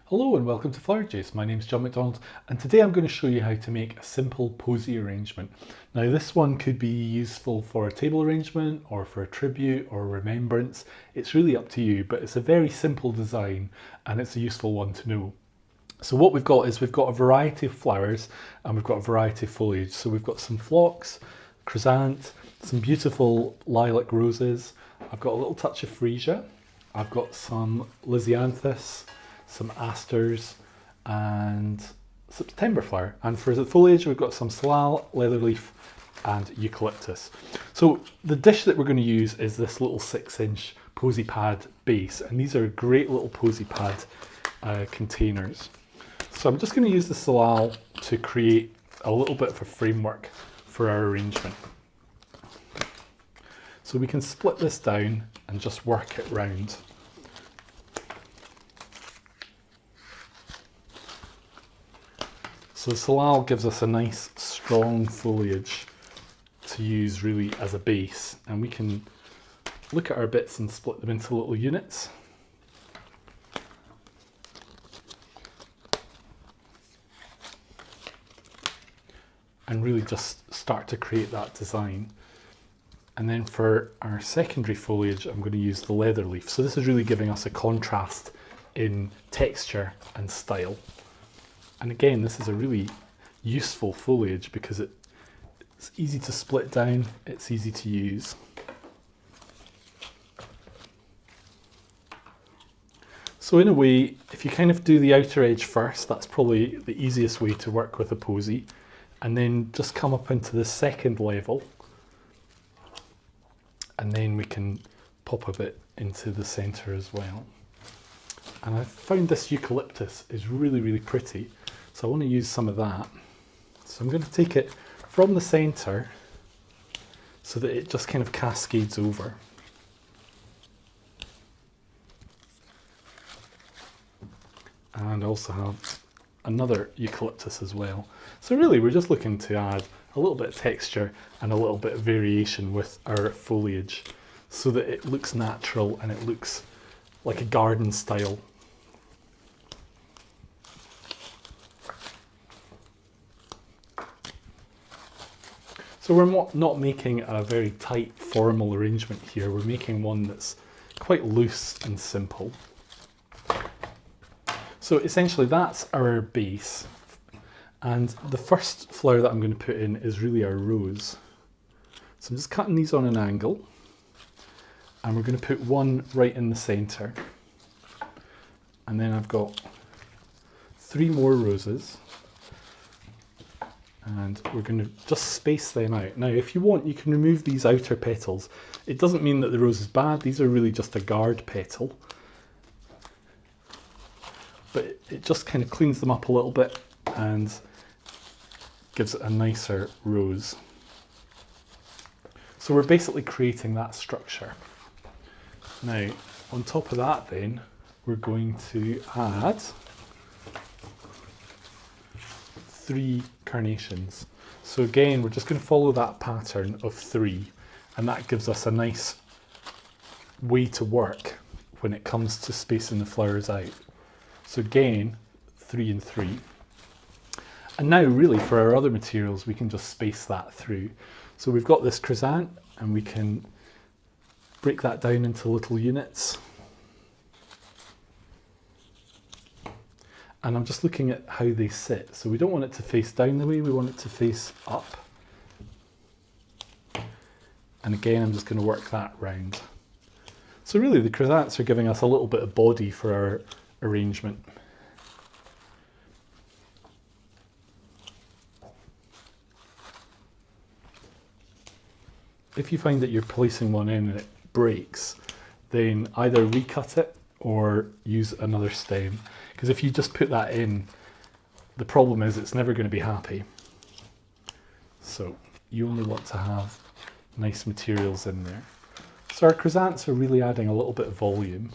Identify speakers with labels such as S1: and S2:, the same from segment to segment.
S1: Hello and welcome to Foliage. My name's John McDonald and today I'm going to show you how to make a simple posy arrangement. Now this one could be useful for a table arrangement or for a tribute or remembrance. It's really up to you, but it's a very simple design and it's a useful one to know. So what we've got is we've got a variety of flowers and we've got a variety of foliage. So we've got some phlox, chrysanth, some beautiful lilac roses. I've got a little touch of freesia. I've got some lisianthus, some asters and September flower, and for the foliage we've got some floral, leatherleaf and eucalyptus. So the dish that we're going to use is this little 6-inch posy pad base, and these are great little posy pad containers. So I'm just going to use the floral to create a little bit of a framework for our arrangement. So we can split this down and just work it round. So the floral gives us a nice strong foliage to use really as a base, and we can look at our bits and split them into little units. And really just start to create that design. And then for our secondary foliage, I'm going to use the leather leaf. So this is really giving us a contrast in texture and style. And again, this is a really useful foliage because it's easy to split down, it's easy to use. So in a way, if you kind of do the outer edge first, that's probably the easiest way to work with a posy. And then just come up into the second level. And then we can pop a bit into the center as well. And I found this eucalyptus is really, really pretty. So I want to use some of that. So I'm going to take it from the center so that it just kind of cascades over. And I also have another eucalyptus as well. So really we're just looking to add a little bit of texture and a little bit of variation with our foliage so that it looks natural and it looks like a garden style. So we're not making a very tight formal arrangement here, we're making one that's quite loose and simple. So essentially that's our base, and the first flower that I'm going to put in is really our rose. So I'm just cutting these on an angle, and we're going to put one right in the centre. And then I've got 3 more roses. And we're going to just space them out. Now, if you want, you can remove these outer petals. It doesn't mean that the rose is bad. These are really just a guard petal. But it just kind of cleans them up a little bit and gives it a nicer rose. So we're basically creating that structure. Now, on top of that then, we're going to add 3 carnations. So again, we're just going to follow that pattern of 3, and that gives us a nice way to work when it comes to spacing the flowers out. So again, 3 and 3. And now really for our other materials, we can just space that through. So we've got this chrysanth, and we can break that down into little units. And I'm just looking at how they sit. So we don't want it to face down the way, we want it to face up. And again, I'm just going to work that round. So really the chrysanths are giving us a little bit of body for our arrangement. If you find that you're placing one in and it breaks, then either recut it or use another stem. Because if you just put that in, the problem is it's never going to be happy. So you only want to have nice materials in there. So our chrysanths are really adding a little bit of volume.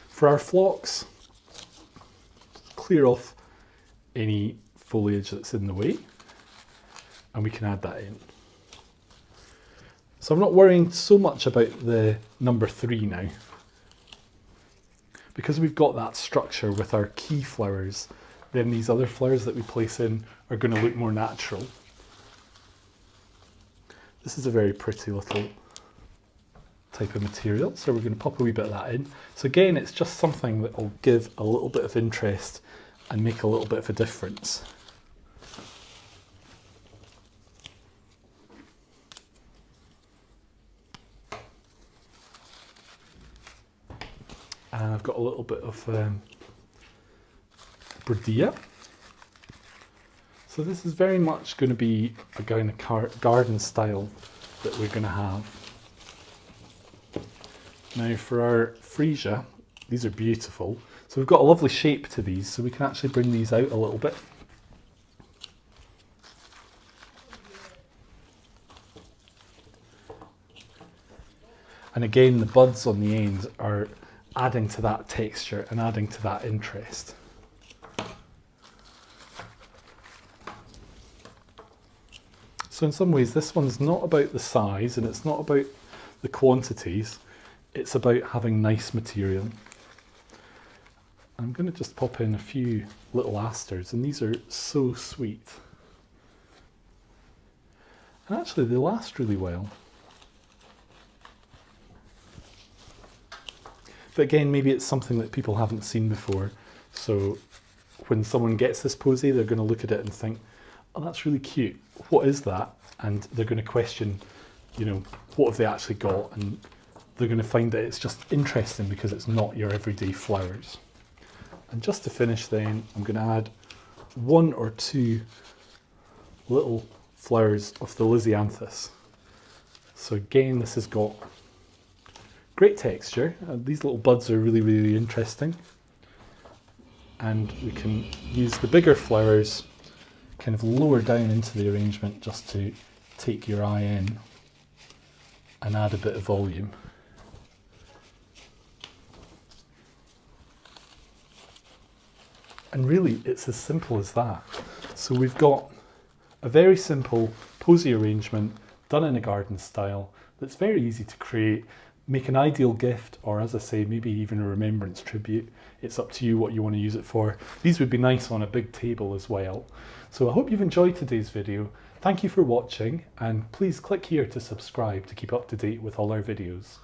S1: For our phlox, clear off any foliage that's in the way, and we can add that in. So I'm not worrying so much about the number 3 now, because we've got that structure with our key flowers, then these other flowers that we place in are going to look more natural. This is a very pretty little type of material, so we're going to pop a wee bit of that in. So again, it's just something that will give a little bit of interest and make a little bit of a difference. And I've got a little bit of brodea. So this is very much going to be a kind of garden style that we're going to have. Now for our freesia, these are beautiful. So we've got a lovely shape to these, so we can actually bring these out a little bit. And again, the buds on the ends are adding to that texture and adding to that interest. So in some ways, this one's not about the size and it's not about the quantities, it's about having nice material. I'm going to just pop in a few little asters, and these are so sweet. And actually they last really well. But again, maybe it's something that people haven't seen before. So when someone gets this posy, they're going to look at it and think, oh, that's really cute. What is that? And they're going to question, you know, what have they actually got? And they're going to find that it's just interesting because it's not your everyday flowers. And just to finish then, I'm going to add 1 or 2 little flowers of the lisianthus. So again, this has got great texture. These little buds are really, really interesting. And we can use the bigger flowers kind of lower down into the arrangement just to take your eye in and add a bit of volume. And really, it's as simple as that. So we've got a very simple posy arrangement done in a garden style that's very easy to create, make an ideal gift, or as I say, maybe even a remembrance tribute. It's up to you what you want to use it for. These would be nice on a big table as well. So I hope you've enjoyed today's video. Thank you for watching, and please click here to subscribe to keep up to date with all our videos.